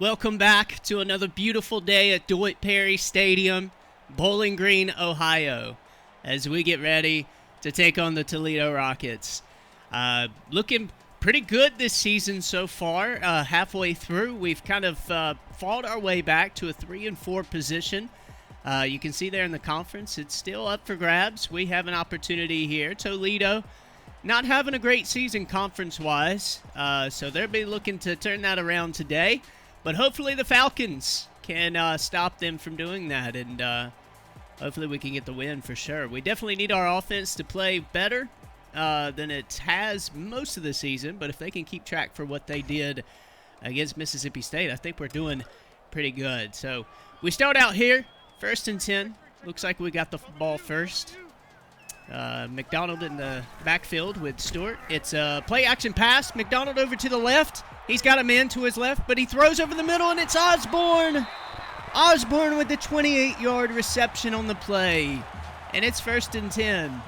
Welcome back to another beautiful day at Dwight Perry Stadium, Bowling Green, Ohio, as we get ready to take on the Toledo Rockets. Looking pretty good this season so far. Halfway through, we've kind of fought our way back to a 3-4 position. You can see there in the conference, it's still up for grabs. We have an opportunity here. Toledo not having a great season conference-wise, so they'll be looking to turn that around today. But hopefully the Falcons can stop them from doing that, and hopefully we can get the win for sure. We definitely need our offense to play better than it has most of the season, but if they can keep track for what they did against Mississippi State, I think we're doing pretty good. So we start out here, 1st and 10. Looks like we got the ball first. McDonald in the backfield with Stewart. It's a play-action pass. McDonald over to the left. He's got a man to his left, but he throws over the middle, and it's Osborne. Osborne with the 28-yard reception on the play, and it's 1st and 10.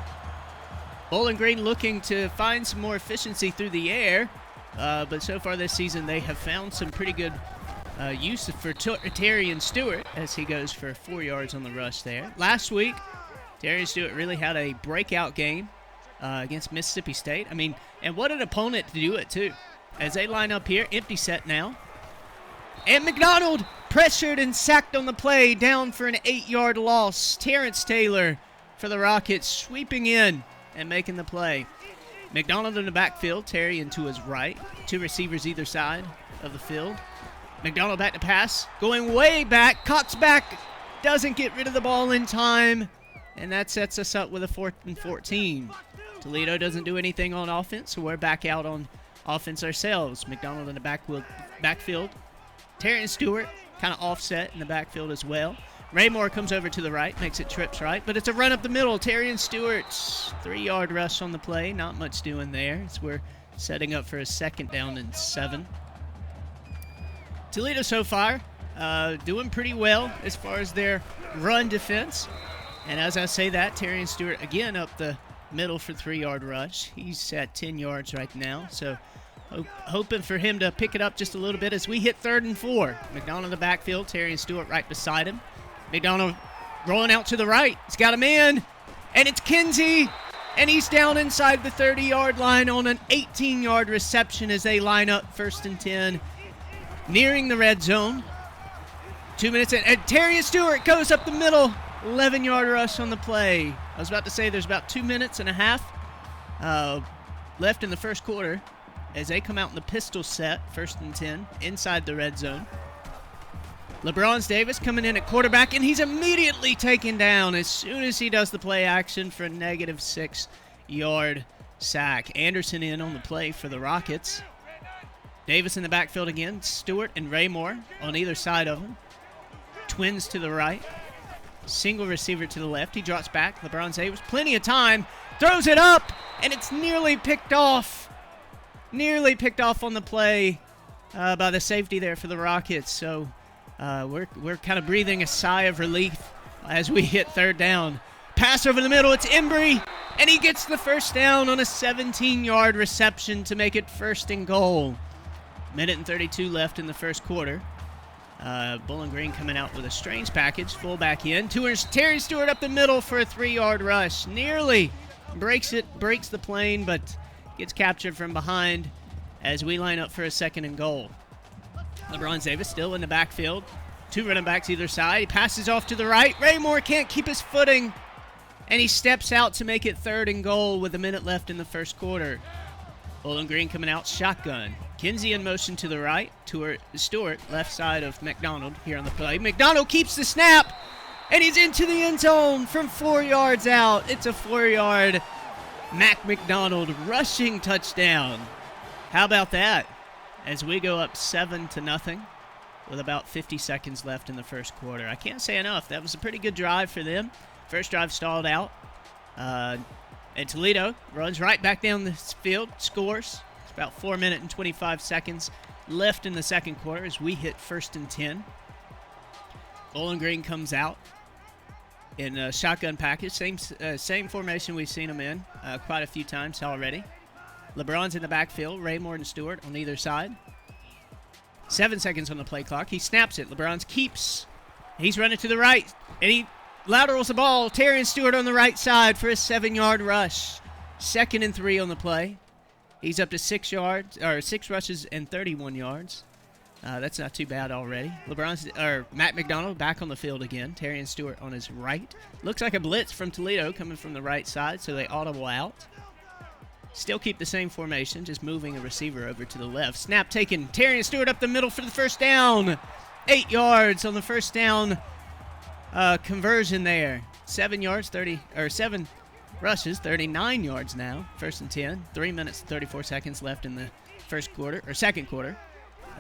Bowling Green looking to find some more efficiency through the air, but so far this season they have found some pretty good use for Terry Stewart as he goes for 4 yards on the rush there. Last week, Terry Stewart really had a breakout game against Mississippi State. I mean, and what an opponent to do it, too. As they line up here, empty set now. And McDonald pressured and sacked on the play, down for an 8-yard loss. Terrence Taylor for the Rockets sweeping in and making the play. McDonald in the backfield, Terry in to his right. 2 receivers either side of the field. McDonald back to pass, going way back. Cox back, doesn't get rid of the ball in time. And that sets us up with a 4th and 14. Toledo doesn't do anything on offense, so we're back out on offense ourselves. McDonald in the backfield. Terrence Stewart kind of offset in the backfield as well. Raymore comes over to the right, makes it trips right, but it's a run up the middle. Terrence Stewart's 3-yard rush on the play. Not much doing there as we're setting up for a 2nd down and 7. Toledo so far doing pretty well as far as their run defense. And as I say that, Terrence Stewart again up the middle for 3-yard rush. He's at 10 yards right now, so hoping for him to pick it up just a little bit as we hit 3rd and 4. McDonald in the backfield, Terrence Stewart right beside him. McDonald rolling out to the right. He's got a man, and it's Kinsey, and he's down inside the 30-yard line on an 18-yard reception as they line up 1st and 10, nearing the red zone. 2 minutes in, and Terrence Stewart goes up the middle. 11-yard rush on the play. I was about to say there's about 2 minutes and a half left in the first quarter as they come out in the pistol set, 1st and 10, inside the red zone. LeBron Davis coming in at quarterback, and he's immediately taken down as soon as he does the play action for a negative 6-yard sack. Anderson in on the play for the Rockets. Davis in the backfield again. Stewart and Raymore on either side of him. Twins to the right. Single receiver to the left. He drops back. LeBron Davis, plenty of time. Throws it up, and it's nearly picked off. Nearly picked off on the play by the safety there for the Rockets. So we're kind of breathing a sigh of relief as we hit 3rd down. Pass over the middle. It's Embry, and he gets the 1st down on a 17-yard reception to make it 1st and goal. 1:32 left in the first quarter. Bowling Green coming out with a strange package. Fullback in. Terry Stewart up the middle for a 3-yard rush. Nearly breaks the plane, but gets captured from behind as we line up for a 2nd and goal. LeBron Davis still in the backfield. 2 running backs either side. He passes off to the right. Raymore can't keep his footing, and he steps out to make it 3rd and goal with a minute left in the first quarter. Bowling Green coming out shotgun. Kinsey in motion to the right. Stewart left side of McDonald here on the play. McDonald keeps the snap, and he's into the end zone from 4 yards out. It's a 4-yard Mac McDonald rushing touchdown. How about that? As we go up 7-0 with about 50 seconds left in the first quarter. I can't say enough. That was a pretty good drive for them. First drive stalled out. And Toledo runs right back down the field, scores. It's about 4 minutes and 25 seconds left in the second quarter as we hit 1st and 10. Bowling Green comes out in a shotgun package. Same formation we've seen them in quite a few times already. LeBron's in the backfield. Raymore and Stewart on either side. 7 seconds on the play clock. He snaps it. LeBron's keeps. He's running to the right, and he laterals the ball. Terrian Stewart on the right side for a 7-yard rush. 2nd and 3 on the play. He's up to 6 rushes and 31 yards. That's not too bad already. Matt McDonald back on the field again. Terrian Stewart on his right. Looks like a blitz from Toledo coming from the right side, so they audible out. Still keep the same formation, just moving a receiver over to the left. Snap taken. Terrian Stewart up the middle for the first down. 8 yards on the first down conversion there. 7 rushes, 39 yards now. 1st and 10. 3 minutes and 34 seconds left in the second quarter.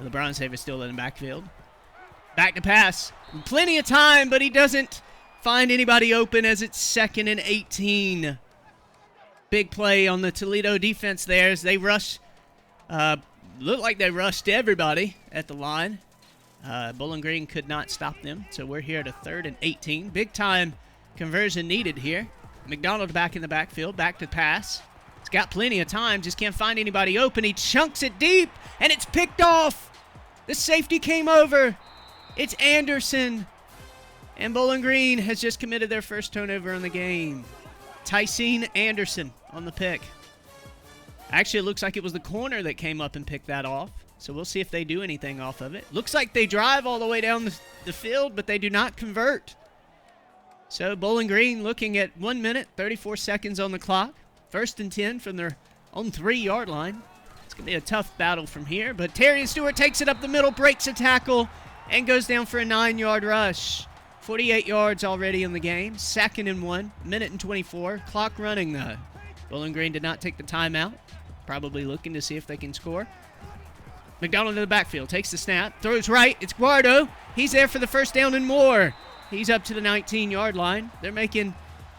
LeBron Davis still in the backfield. Back to pass. Plenty of time, but he doesn't find anybody open as it's 2nd and 18. Big play on the Toledo defense there as they rush. Looked like they rushed everybody at the line. Bowling Green could not stop them, so we're here to 3rd and 18. Big time conversion needed here. McDonald back in the backfield, back to pass. He's got plenty of time, just can't find anybody open. He chunks it deep, and it's picked off. The safety came over. It's Anderson. And Bowling Green has just committed their first turnover in the game. Tycene Anderson on the pick. Actually, it looks like it was the corner that came up and picked that off. So we'll see if they do anything off of it. Looks like they drive all the way down the field, but they do not convert. So Bowling Green looking at 1 minute, 34 seconds on the clock. 1st and 10 from their own 3-yard line. It's going to be a tough battle from here, but Terrian Stewart takes it up the middle, breaks a tackle, and goes down for a 9-yard rush. 48 yards already in the game. 2nd and 1, minute and 24. Clock running, though. Bowling Green did not take the timeout. Probably looking to see if they can score. McDonald in the backfield, takes the snap, throws right. It's Guardo. He's there for the first down and more. He's up to the 19-yard line. They're making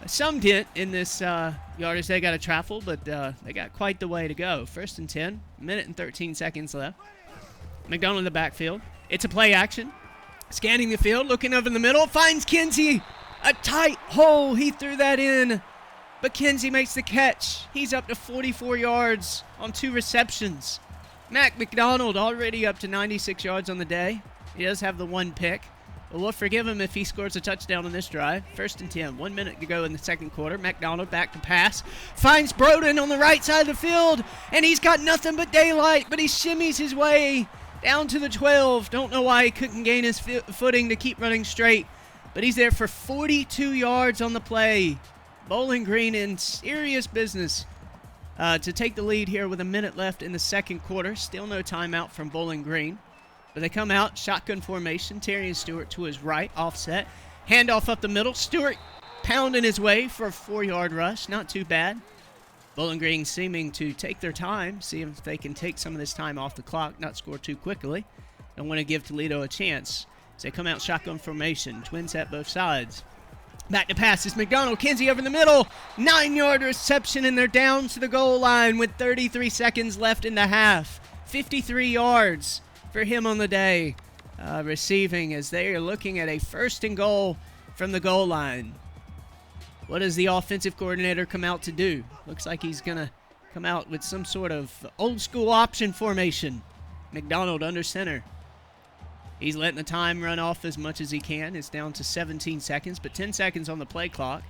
some dent in this yardage they got to travel, but they got quite the way to go. 1st and 10, minute and 13 seconds left. McDonald in the backfield. It's a play action. Scanning the field, looking over in the middle, finds Kinsey. A tight hole. He threw that in, but Kinsey makes the catch. He's up to 44 yards on 2 receptions. Mac McDonald already up to 96 yards on the day. He does have the 1 pick. But we'll forgive him if he scores a touchdown on this drive. 1st and 10. 1 minute to go in the second quarter. McDonald back to pass. Finds Broden on the right side of the field. And he's got nothing but daylight. But he shimmies his way down to the 12. Don't know why he couldn't gain his footing to keep running straight. But he's there for 42 yards on the play. Bowling Green in serious business to take the lead here with a minute left in the second quarter. Still no timeout from Bowling Green. But they come out, shotgun formation. Terrian Stewart to his right, offset. Handoff up the middle. Stewart pounding his way for a 4-yard rush. Not too bad. Bowling Green seeming to take their time, see if they can take some of this time off the clock, not score too quickly. Don't want to give Toledo a chance. As they come out shotgun formation. Twin set both sides. Back to pass is McDonald. Kinsey over the middle. 9-yard reception, and they're down to the goal line with 33 seconds left in the half. 53 yards for him on the day, receiving as they are looking at a 1st and goal from the goal line. What does the offensive coordinator come out to do? Looks like he's going to come out with some sort of old school option formation. McDonald under center. He's letting the time run off as much as he can. It's down to 17 seconds, but 10 seconds on the play clock,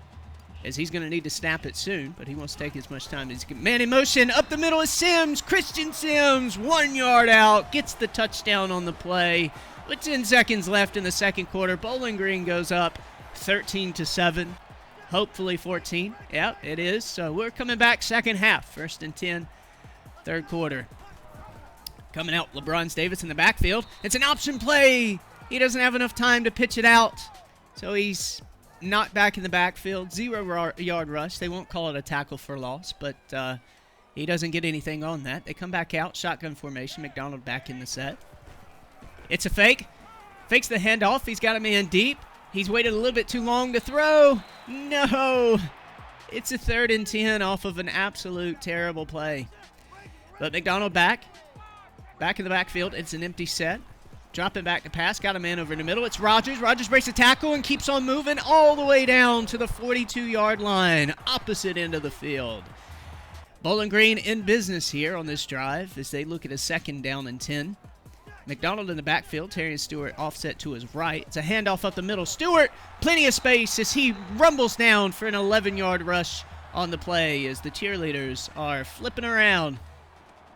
as he's going to need to snap it soon, but he wants to take as much time as he can. Man in motion, up the middle is Sims. Christian Sims, 1 yard out, gets the touchdown on the play. With 10 seconds left in the second quarter, Bowling Green goes up 13-7, hopefully 14. Yeah, it is. So we're coming back second half, 1st and 10, third quarter. Coming out, LeBron Davis in the backfield. It's an option play. He doesn't have enough time to pitch it out, so he's not back in the backfield. 0-yard rush. They won't call it a tackle for loss, but he doesn't get anything on that. They come back out, shotgun formation. McDonald back in the set. It's a fake. Fakes the handoff. He's got a man deep. He's waited a little bit too long to throw. No. It's a 3rd and 10 off of an absolute terrible play. But McDonald back in the backfield. It's an empty set. Dropping back to pass. Got a man over in the middle. It's Rogers. Rogers breaks a tackle and keeps on moving all the way down to the 42-yard line. Opposite end of the field. Bowling Green in business here on this drive as they look at a 2nd down and 10. McDonald in the backfield. Terry Stewart offset to his right. It's a handoff up the middle. Stewart, plenty of space as he rumbles down for an 11-yard rush on the play as the cheerleaders are flipping around.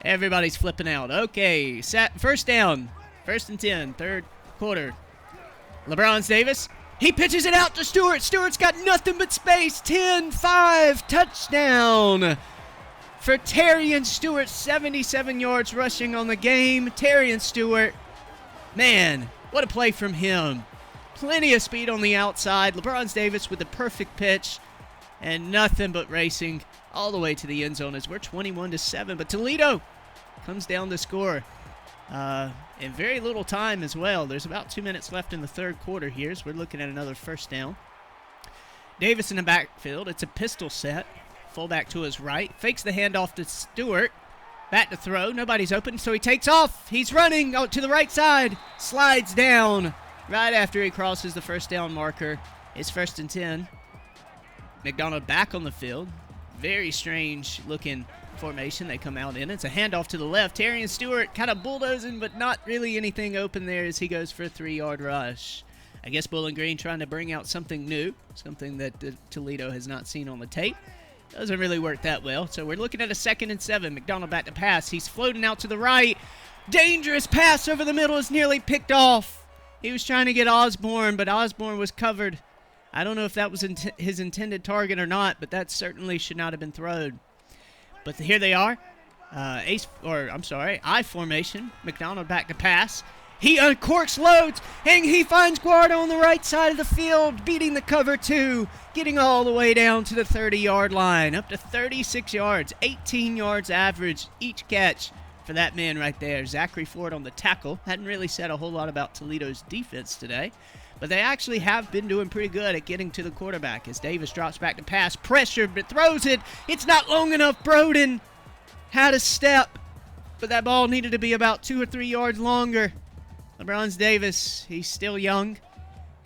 Everybody's flipping out. Okay, first down. 1st and 10, third quarter. LeBron Davis, he pitches it out to Stewart. Stewart's got nothing but space. 10-5, touchdown for Terry Stewart. 77 yards rushing on the game. Terry Stewart, man, what a play from him. Plenty of speed on the outside. LeBron Davis with the perfect pitch and nothing but racing all the way to the end zone as we're 21-7. But Toledo comes down to score in very little time as well. There's about 2 minutes left in the third quarter here as we're looking at another first down. Davis in the backfield. It's a pistol set. Fullback to his right. Fakes the handoff to Stewart. Back to throw. Nobody's open, so he takes off. He's running out to the right side. Slides down right after he crosses the first down marker. It's 1st and 10. McDonald back on the field. Very strange looking formation they come out in. It's a handoff to the left. Terry Stewart kind of bulldozing, but not really anything open there as he goes for a 3-yard rush. I guess Bowling Green trying to bring out something new, something that Toledo has not seen on the tape. Doesn't really work that well. So we're looking at a 2nd and 7. McDonald back to pass. He's floating out to the right. Dangerous pass over the middle is nearly picked off. He was trying to get Osborne, but Osborne was covered. I don't know if that was his intended target or not, but that certainly should not have been thrown. But here they are. I formation. McDonald back to pass. He uncorks loads, and he finds Guardo on the right side of the field, beating the cover 2, getting all the way down to the 30-yard line, up to 36 yards, 18 yards average each catch for that man right there. Zachary Ford on the tackle. Hadn't really said a whole lot about Toledo's defense today, but they actually have been doing pretty good at getting to the quarterback as Davis drops back to pass. Pressured, but throws it. It's not long enough. Broden had a step, but that ball needed to be about 2 or 3 yards longer. LeBron Davis, he's still young.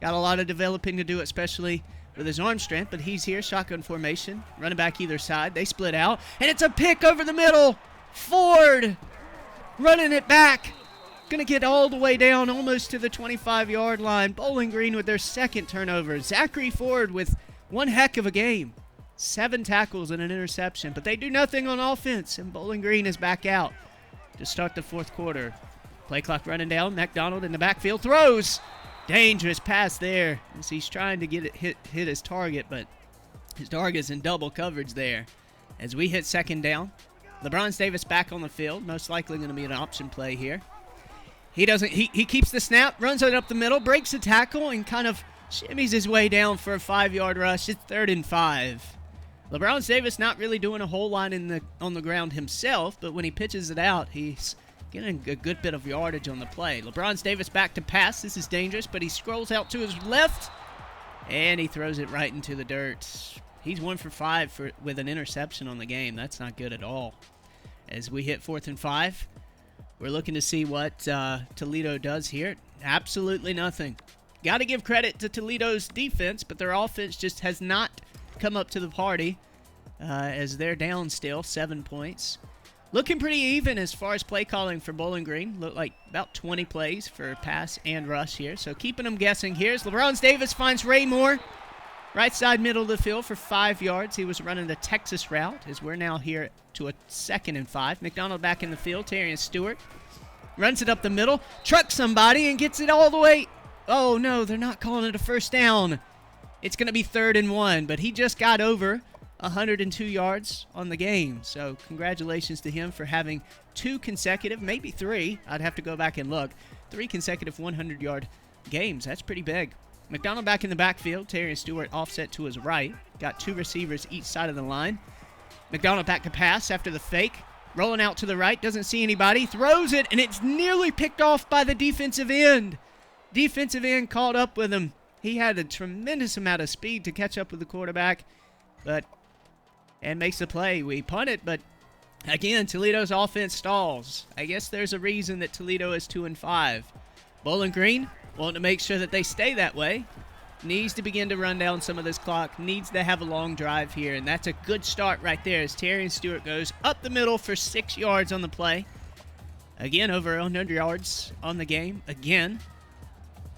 Got a lot of developing to do, especially with his arm strength, but he's here. Shotgun formation. Running back either side. They split out, and it's a pick over the middle. Ford running it back. Going to get all the way down almost to the 25-yard line. Bowling Green with their 2nd turnover. Zachary Ford with one heck of a game. 7 tackles and an interception, but they do nothing on offense, and Bowling Green is back out to start the 4th quarter. Play clock running down. McDonald in the backfield throws. Dangerous pass there as he's trying to get it hit his target, but his target's in double coverage there. As we hit 2nd down, LeBron Davis back on the field. Most likely going to be an option play here. He keeps the snap, runs it up the middle, breaks the tackle, and kind of shimmies his way down for a 5-yard rush. It's 3rd and 5. LeBron Davis not really doing a whole lot on the ground himself, but when he pitches it out, he's getting a good bit of yardage on the play. LeBron Davis back to pass. This is dangerous, but he scrolls out to his left, and he throws it right into the dirt. He's 1 for 5 with an interception on the game. That's not good at all. As we hit 4th and 5, we're looking to see what Toledo does here. Absolutely nothing. Got to give credit to Toledo's defense, but their offense just has not come up to the party as they're down still 7 points. Looking pretty even as far as play calling for Bowling Green. Look like about 20 plays for pass and rush here. So keeping them guessing here as LeBron Davis finds Ray Moore. Right side middle of the field for 5 yards. He was running the Texas route as we're now here to a 2nd and 5. McDonald back in the field. Terry Stewart runs it up the middle. Trucks somebody and gets it all the way. Oh no, they're not calling it a first down. It's going to be 3rd and 1, but he just got over 102 yards on the game. So congratulations to him for having 2 consecutive, maybe 3. I'd have to go back and look. 3 consecutive 100-yard games. That's pretty big. McDonald back in the backfield. Terry Stewart offset to his right. Got 2 receivers each side of the line. McDonald back to pass after the fake. Rolling out to the right. Doesn't see anybody. Throws it, and it's nearly picked off by the defensive end. Defensive end caught up with him. He had a tremendous amount of speed to catch up with the quarterback, and makes the play. We punt it, but again, Toledo's offense stalls. I guess there's a reason that Toledo is 2 and 5. Bowling Green wanting to make sure that they stay that way. Needs to begin to run down some of this clock. Needs to have a long drive here, and that's a good start right there as Terry Stewart goes up the middle for 6 yards on the play. Again, over 100 yards on the game, again.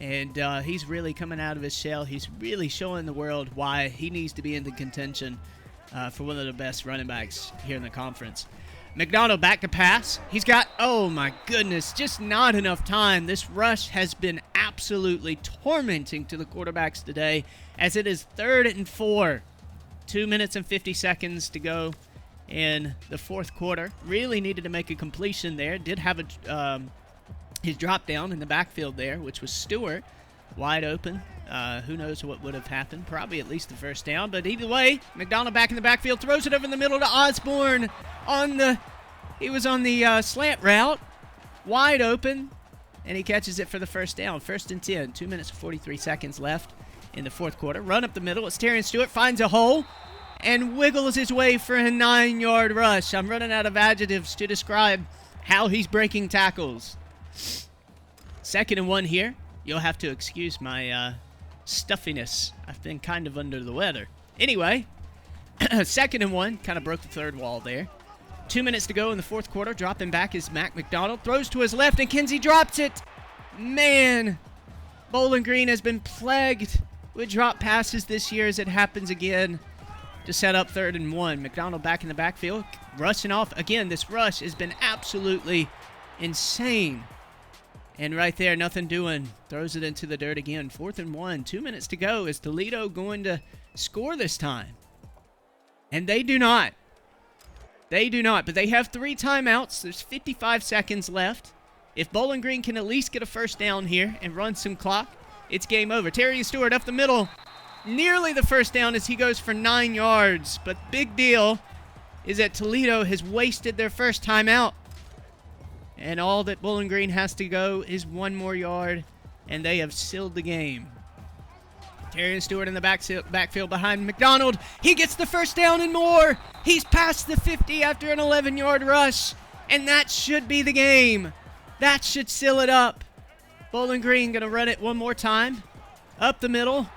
And he's really coming out of his shell. He's really showing the world why he needs to be in the contention for one of the best running backs here in the conference. McDonald back to pass. He's got, oh my goodness, just not enough time. This rush has been absolutely tormenting to the quarterbacks today, as it is 3rd and 4. 2 minutes and 50 seconds to go in the fourth quarter. Really needed to make a completion there. Did have his drop down in the backfield there, which was Stewart, wide open. Who knows what would have happened? Probably at least the first down. But either way, McDonald back in the backfield, throws it over in the middle to Osborne. He was on the slant route, wide open, and he catches it for the first down. 1st and 10, 2 minutes and 43 seconds left in the fourth quarter. Run up the middle. It's Terrion Stewart, finds a hole and wiggles his way for a 9-yard rush. I'm running out of adjectives to describe how he's breaking tackles. 2nd and 1 here. You'll have to excuse my stuffiness. I've been kind of under the weather. Anyway, 2nd and 1. Kind of broke the third wall there. 2 minutes to go in the fourth quarter. Dropping back is Mac McDonald. Throws to his left, and Kinsey drops it. Man, Bowling Green has been plagued with drop passes this year, as it happens again to set up 3rd and 1. McDonald back in the backfield, rushing off. Again, this rush has been absolutely insane. And right there, nothing doing. Throws it into the dirt again. 4th and 1. 2 minutes to go. Is Toledo going to score this time? And they do not. They do not. But they have 3 timeouts. There's 55 seconds left. If Bowling Green can at least get a first down here and run some clock, it's game over. Terrion Stewart up the middle. Nearly the first down as he goes for 9 yards. But big deal is that Toledo has wasted their first timeout. And all that Bowling Green has to go is 1 more yard, and they have sealed the game. Terrion Stewart in the backfield behind McDonald. He gets the first down and more. He's past the 50 after an 11-yard rush, and that should be the game. That should seal it up. Bowling Green going to run it one more time. Up the middle.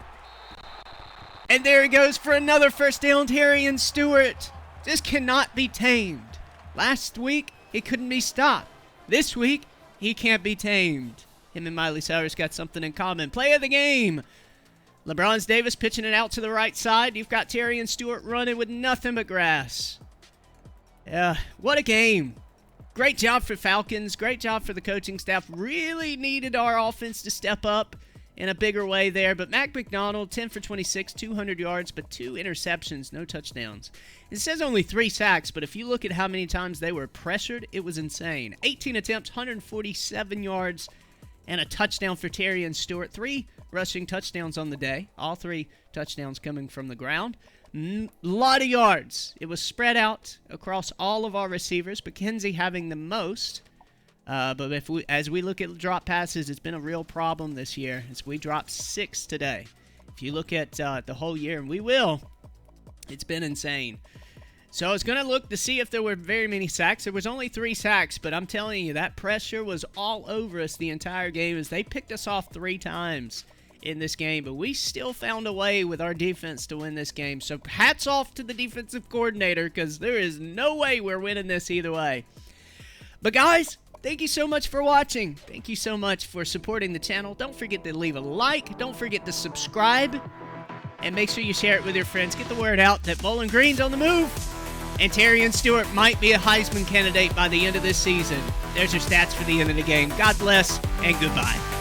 And there he goes for another first down. Terrion Stewart. This cannot be tamed. Last week, he couldn't be stopped. This week, he can't be tamed. Him and Miley Cyrus got something in common. Play of the game. LeBron Davis pitching it out to the right side. You've got Terrion Stewart running with nothing but grass. Yeah, what a game. Great job for Falcons. Great job for the coaching staff. Really needed our offense to step up in a bigger way there. But Mac McDonald, 10 for 26, 200 yards, but 2 interceptions, no touchdowns. It says only 3 sacks, but if you look at how many times they were pressured, it was insane. 18 attempts, 147 yards, and a touchdown for Terrion Stewart. 3 rushing touchdowns on the day. All 3 touchdowns coming from the ground. Lot of yards. It was spread out across all of our receivers. McKenzie having the most. But as we look at drop passes, it's been a real problem this year, as we dropped 6 today. If you look at the whole year, and we will, it's been insane. So I was going to look to see if there were very many sacks. There was only 3 sacks, but I'm telling you, that pressure was all over us the entire game, as they picked us off 3 times in this game. But we still found a way with our defense to win this game. So hats off to the defensive coordinator, because there is no way we're winning this either way. But guys, thank you so much for watching. Thank you so much for supporting the channel. Don't forget to leave a like. Don't forget to subscribe. And make sure you share it with your friends. Get the word out that Bowling Green's on the move. And Terrion Stewart might be a Heisman candidate by the end of this season. There's your stats for the end of the game. God bless and goodbye.